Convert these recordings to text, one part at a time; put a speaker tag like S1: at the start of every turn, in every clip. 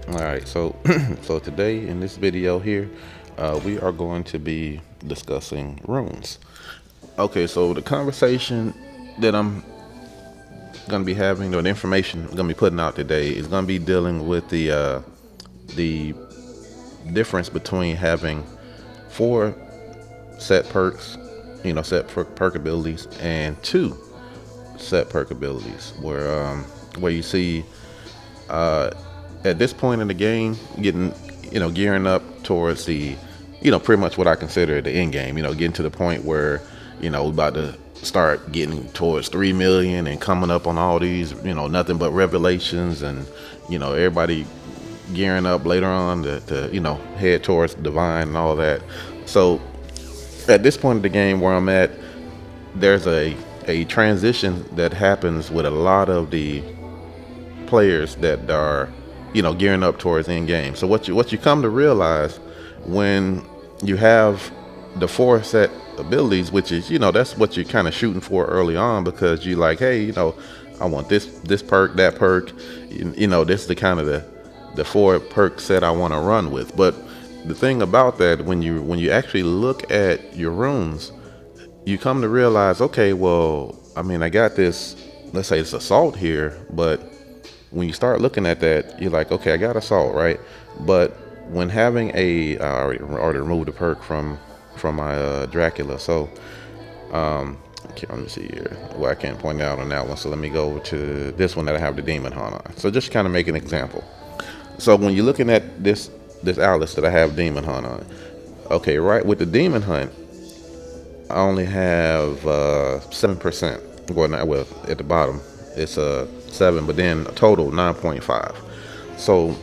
S1: All right. So, so today in this video here, we are going to be discussing runes. Okay, so the conversation that I'm going to be having, or the information I'm going to be putting out today, is going to be dealing with the difference between having 4 set perks, set perk abilities, and 2 set perk abilities, where you see at this point in the game, getting, gearing up towards the, pretty much what I consider the end game, getting to the point where, we're about to start getting towards 3 million and coming up on all these, nothing but revelations, and, everybody gearing up later on to head towards divine and all that. So at this point of the game where I'm at, there's a transition that happens with a lot of the players that are, gearing up towards end game. So what you come to realize when you have the 4 set abilities, which is, that's what you're kind of shooting for early on, because you like, hey, I want this perk, that perk, this is the kind of the 4 perk set I want to run with. But the thing about that, when you actually look at your runes, you come to realize, okay, well, I mean, I got this, let's say it's assault here, but when you start looking at that, you're like, okay, I got assault, right? But when having I already removed the perk from my Dracula, so okay, let me see here. Well, I can't point out on that one, so let me go to this one that I have the demon hunt on. So just kind of make an example. So when you're looking at this Alice that I have demon hunt on, okay, right, with the demon hunt, I only have 7%. Well, at the bottom it's 7, but then a total 9.5. So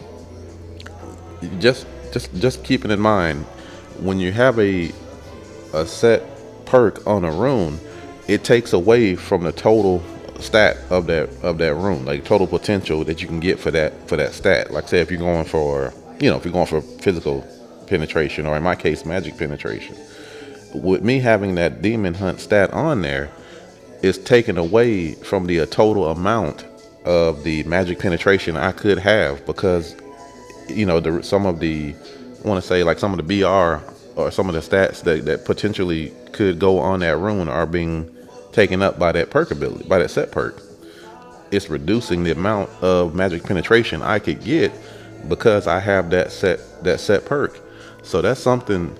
S1: just keeping in mind, when you have a set perk on a rune, it takes away from the total stat of that rune, like total potential that you can get for that stat. Like, say if you're going for physical penetration, or in my case magic penetration, with me having that demon hunt stat on there, is taken away from the total amount of the magic penetration I could have, because some of the, I want to say, like some of the BR or some of the stats that potentially could go on that rune are being taken up by that perk ability, by that set perk. It's reducing the amount of magic penetration I could get because I have that set perk. So that's something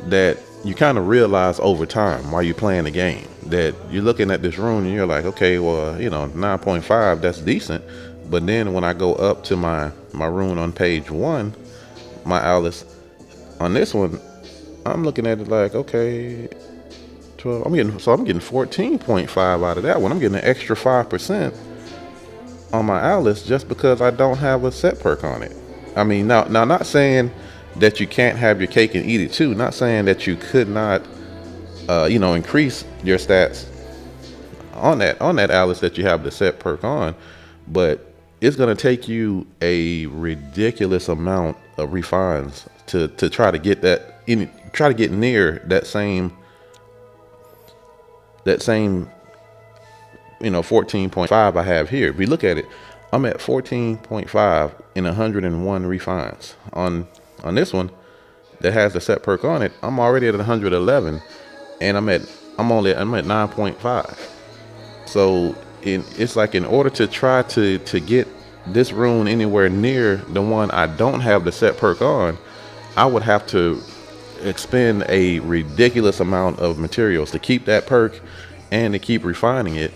S1: that you kind of realize over time while you're playing the game, that you're looking at this rune and you're like, okay, well, 9.5, that's decent. But then when I go up to my rune on page 1, my Alice, on this one, I'm looking at it like, okay, 12, I'm getting 14.5 out of that one. I'm getting an extra 5% on my Alice just because I don't have a set perk on it. I mean, now not saying that you can't have your cake and eat it too. Not saying that you could not, increase your stats on that Alice that you have the set perk on, but it's gonna take you a ridiculous amount of refines to try to get try to get near that same 14.5 I have here. If we look at it, I'm at 14.5 in 101 refines. On this one that has the set perk on it, I'm already at 111, and I'm at 9.5. So it's like, in order to try to get this rune anywhere near the one I don't have the set perk on, I would have to expend a ridiculous amount of materials to keep that perk and to keep refining it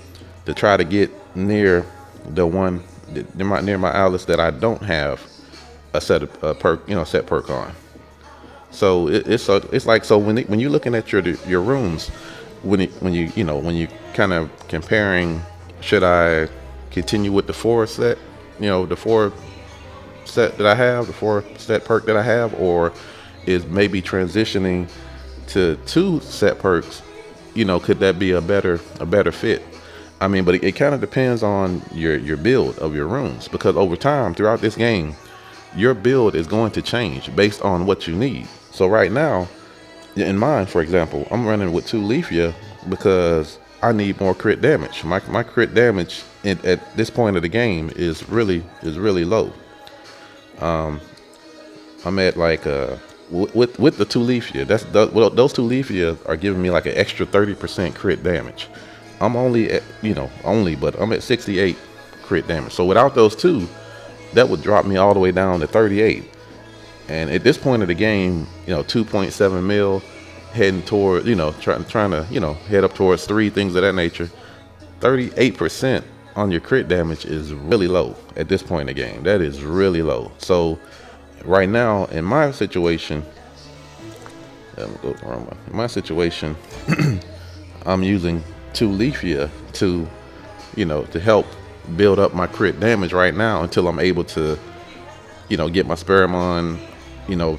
S1: to try to get near the one near my Alice that I don't have a set perk on. So it's like, so when you're looking at your runes, when you kind of comparing, should I continue with the 4 set, the 4 set that I have, the 4 set perk that I have, or is maybe transitioning to 2 set perks, could that be a better fit? I mean, but it kind of depends on your build of your runes, because over time throughout this game, your build is going to change based on what you need. So right now, in mine, for example, I'm running with 2 Leafia because I need more crit damage. My crit damage at this point of the game is really low. I'm at like with the 2 Leafia. Well, those 2 Leafia are giving me like an extra 30% crit damage. I'm only at but I'm at 68 crit damage. So without those 2, that would drop me all the way down to 38. And at this point of the game, 2.7 mil, heading toward, trying to, head up towards 3, things of that nature. 38% on your crit damage is really low at this point in the game. That is really low. So right now, in my situation, I'm using 2 Leafia to, to help build up my crit damage right now until I'm able to, get my Spearmon,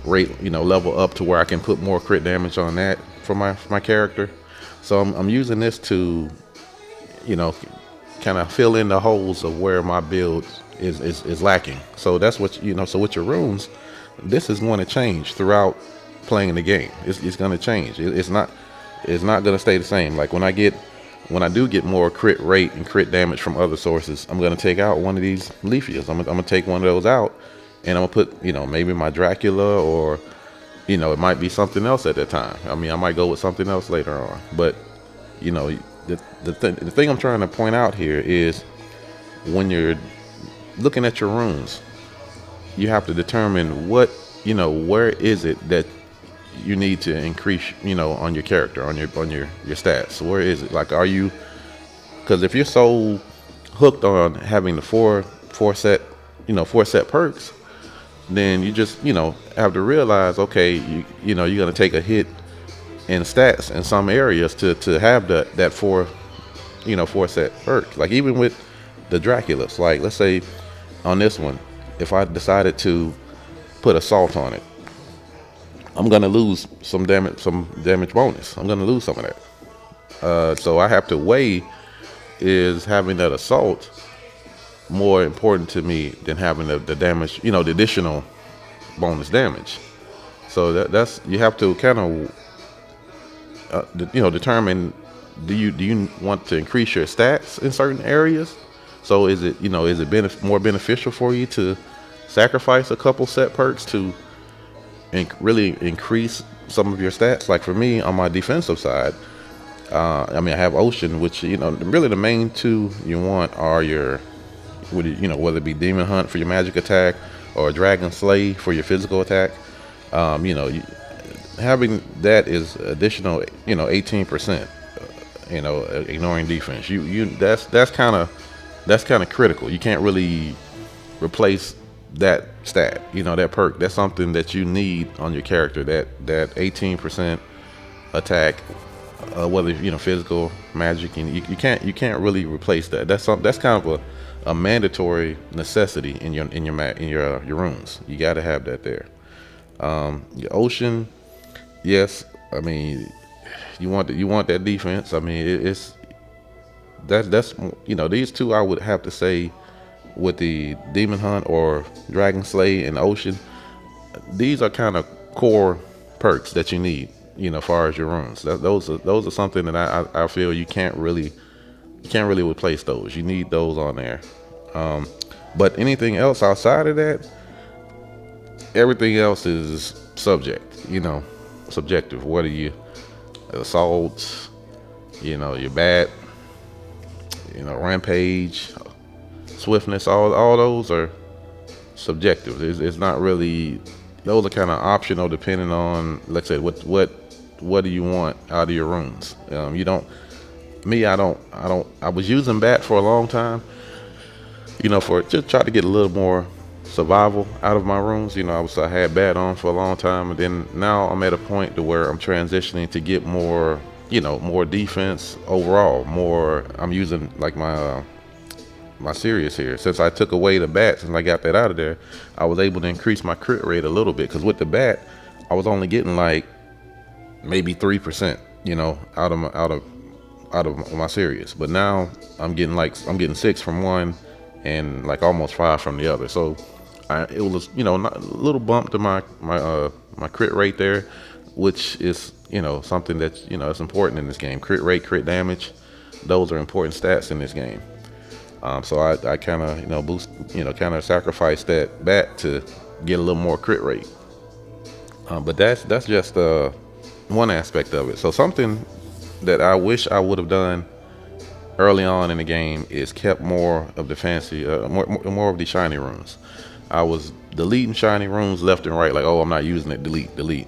S1: rate, level up to where I can put more crit damage on that for my character. So I'm using this to, kind of fill in the holes of where my build is lacking. So that's what, so with your runes, this is going to change throughout playing the game. It's going to change. It's not going to stay the same. Like when I do get more crit rate and crit damage from other sources, I'm going to take out one of these Leafias. I'm going to take one of those out, and I'm going to put, maybe my Dracula, or, it might be something else at that time. I mean, I might go with something else later on. But, the thing I'm trying to point out here is when you're looking at your runes, you have to determine what, where is it that you need to increase, on your character, on your stats. Where is it? Like, are you, because if you're so hooked on having the four set perks, then you just, have to realize, okay, you're going to take a hit in stats in some areas to have that 4 set perk. Like even with the Draculas, like let's say on this one, if I decided to put assault on it, I'm gonna lose some damage bonus. I'm gonna lose some of that. So I have to weigh, is having that assault more important to me than having the damage, the additional bonus damage. So that's you have to kind of determine, do you want to increase your stats in certain areas? So is it more beneficial for you to sacrifice a couple set perks to really increase some of your stats? Like for me, on my defensive side, I have Ocean, which really the main 2 you want are your, whether it be Demon Hunt for your magic attack or Dragon Slay for your physical attack. Having that is additional, 18%. Ignoring defense. That's kind of critical. You can't really replace that stat, that perk. That's something that you need on your character. That 18% attack, whether physical, magic, and you can't really replace that. That's kind of a mandatory necessity in your runes. You got to have that there. Your Ocean, yes. I mean, you want that defense. I mean, that's these 2 I would have to say, with the Demon Hunt or Dragon Slay and Ocean, these are kind of core perks that you need, as far as your runes. Those are something that I feel you can't really replace those. You need those on there. But anything else outside of that, everything else is subjective. What are you, assaults, your bat, rampage, swiftness, all those are subjective. It's not really, those are kind of optional depending on, let's say, what do you want out of your runes. I was using bat for a long time, for just try to get a little more survival out of my runes. I had bat on for a long time, and then now I'm at a point to where I'm transitioning to get more, more defense overall. More, I'm using like my Sirius here. Since I took away the bat, since I got that out of there, I was able to increase my crit rate a little bit. Because with the bat, I was only getting like maybe 3%, out of my Sirius. But now I'm getting 6 from one and like almost 5 from the other. So it was, not a little bump to my crit rate there. which is, something that, is important in this game. Crit rate, crit damage, those are important stats in this game. So I kind of, boost, kind of sacrifice that back to get a little more crit rate. But that's just one aspect of it. So something that I wish I would have done early on in the game is kept more of the fancy, more of the shiny runes. I was deleting shiny runes left and right, like, oh, I'm not using it, delete.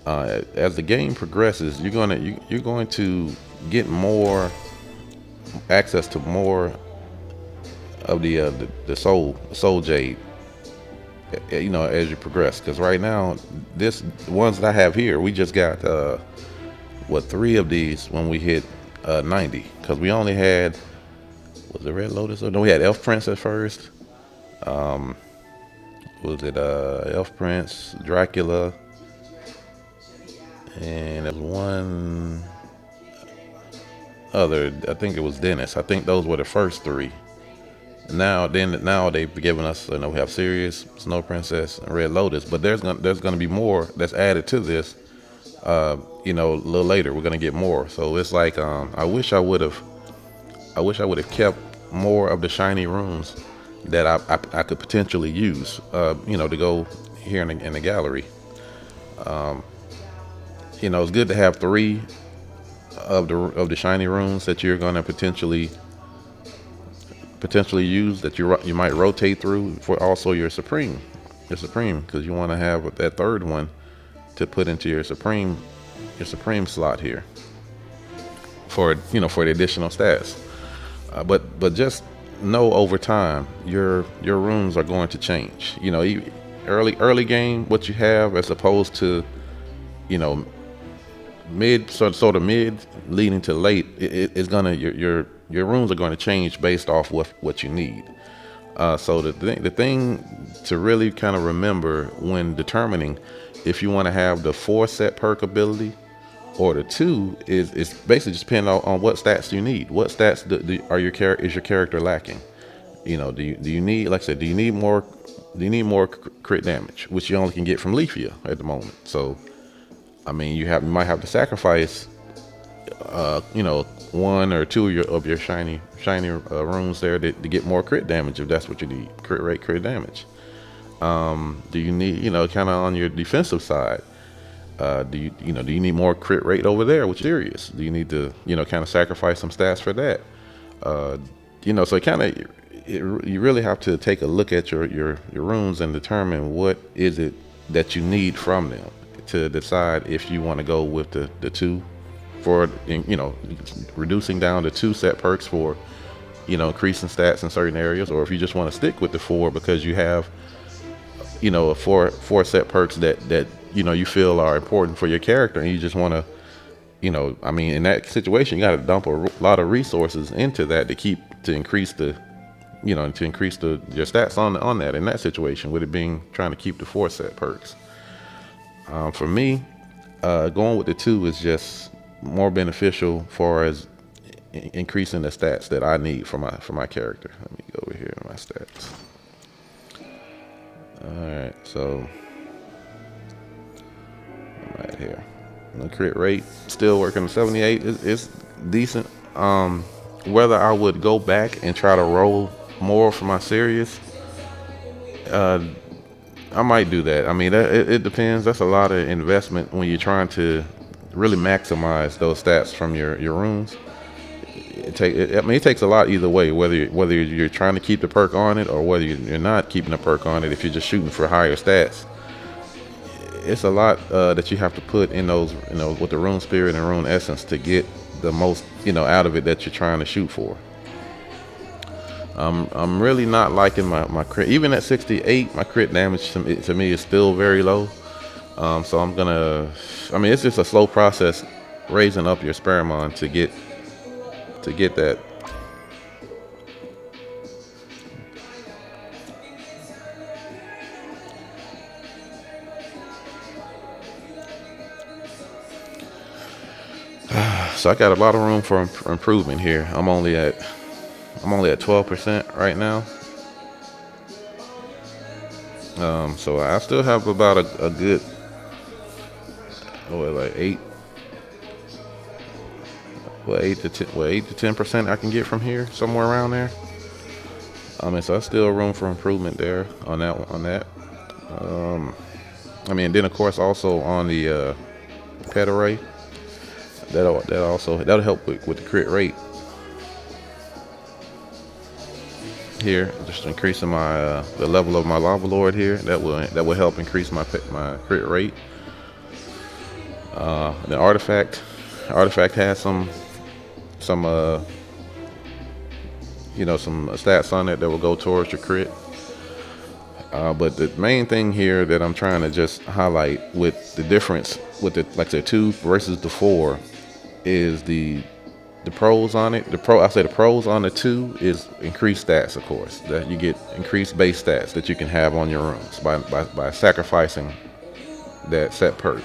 S1: As the game progresses, you're going to get more access to more of the soul jade, as you progress. Because right now, the ones that I have here, we just got 3 of these when we hit 90. Because we only had, was it Red Lotus? No, we had Elf Prince at first. Was it Elf Prince, Dracula, and there was one other, I think it was Dennis. I think those were the first 3. Now they've given us, we have Sirius, Snow Princess, and Red Lotus, but there's gonna be more that's added to this. A little later we're gonna get more. So it's like, I wish I would have kept more of the shiny runes that I could potentially use, to go here in the gallery. It's good to have 3 of the shiny runes that you're gonna potentially use, that you might rotate through for also your supreme, because you want to have that 3rd one to put into your supreme slot here for the additional stats. But just know over time your runes are going to change. Early game, what you have, as opposed to mid, sort of mid leading to late, it's gonna, your runes are going to change based off what you need. So the thing to really kind of remember when determining if you want to have the 4 set perk ability or the 2 is basically just depending on what stats you need. What stats is your character lacking? Do you need, like I said, do you need more crit damage, which you only can get from Leafia at the moment. So I mean, you might have to sacrifice 1 or 2 of your shiny runes there to get more crit damage, if that's what you need. Crit rate, crit damage. Do you need, kind of on your defensive side, do you need more crit rate over there with Sirius? Do you need to, kind of sacrifice some stats for that? So it kind of, you really have to take a look at your runes and determine what is it that you need from them to decide if you want to go with the 2 for, reducing down to 2 set perks for, increasing stats in certain areas, or if you just want to stick with the 4 because you have, a 4 set perks that you feel are important for your character, and you just want to, in that situation, you got to dump a lot of resources into that to increase your stats on that. In that situation, with it being trying to keep the 4 set perks. For me, going with the 2 is just more beneficial far as increasing the stats that I need for my character. Let me go over here to my stats. Alright, so I'm right here. The crit rate still working at 78. It's decent. Whether I would go back and try to roll more for my Sirius, I might do that. I mean, it depends. That's a lot of investment when you're trying to really maximize those stats from your runes. It takes a lot either way, whether you're trying to keep the perk on it or whether you're not keeping the perk on it. If you're just shooting for higher stats, it's a lot that you have to put in those, with the rune spirit and rune essence to get the most, out of it that you're trying to shoot for. I'm really not liking my crit. Even at 68, my crit damage to me is still very low. So I'm gonna, it's just a slow process raising up your Spearmon to get that. So I got a lot of room for improvement here. I'm only at 12% right now. So I still have about a good what, like 8 to 10% I can get from here, somewhere around there. I mean, so there's still room for improvement there on that. I mean, then of course also on the pet array, that'll help with the crit rate here, just increasing my the level of my lava lord here. That will help increase my crit rate. The artifact has some some stats on it that will go towards your crit. But the main thing here that I'm trying to just highlight with the difference with the 2 versus the 4 is the pros on it. I say the pros on the 2 is increased stats, of course. That you get increased base stats that you can have on your runes by sacrificing that set perk.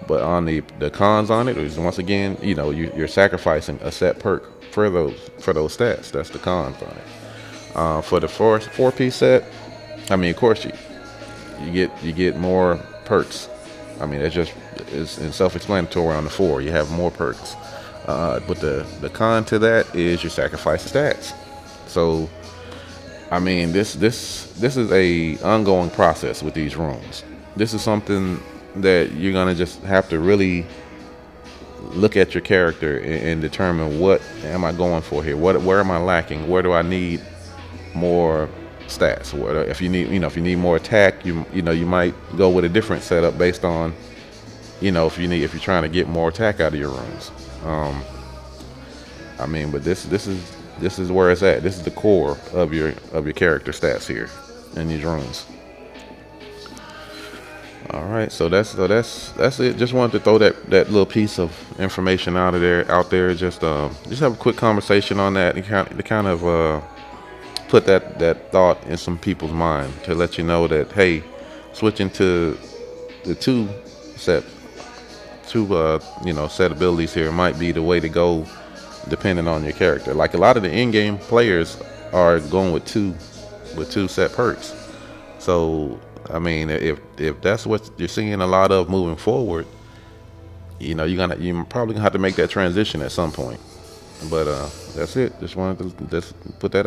S1: But on the cons on it is, once again, you're sacrificing a set perk for those stats. That's the cons on it. For the 4-piece set, I mean, of course you get more perks. I mean, it's self-explanatory on the 4. You have more perks. But the con to that is you sacrifice the stats. So, I mean, this is a ongoing process with these runes. This is something that you're gonna just have to really look at your character and determine, what am I going for here? Where am I lacking? Where do I need more stats? If you need more attack, you might go with a different setup based on if you're trying to get more attack out of your runes. I mean, but this is where it's at. This is the core of your character stats here in these runes. All right, so that's it. Just wanted to throw that little piece of information out there. Just have a quick conversation on that, and kind of put that thought in some people's mind, to let you know that, hey, switching to the set abilities here might be the way to go, depending on your character. Like, a lot of the in-game players are going with two set perks. So, I mean, if that's what you're seeing a lot of moving forward, you're probably gonna have to make that transition at some point. But that's it. Just wanted to put that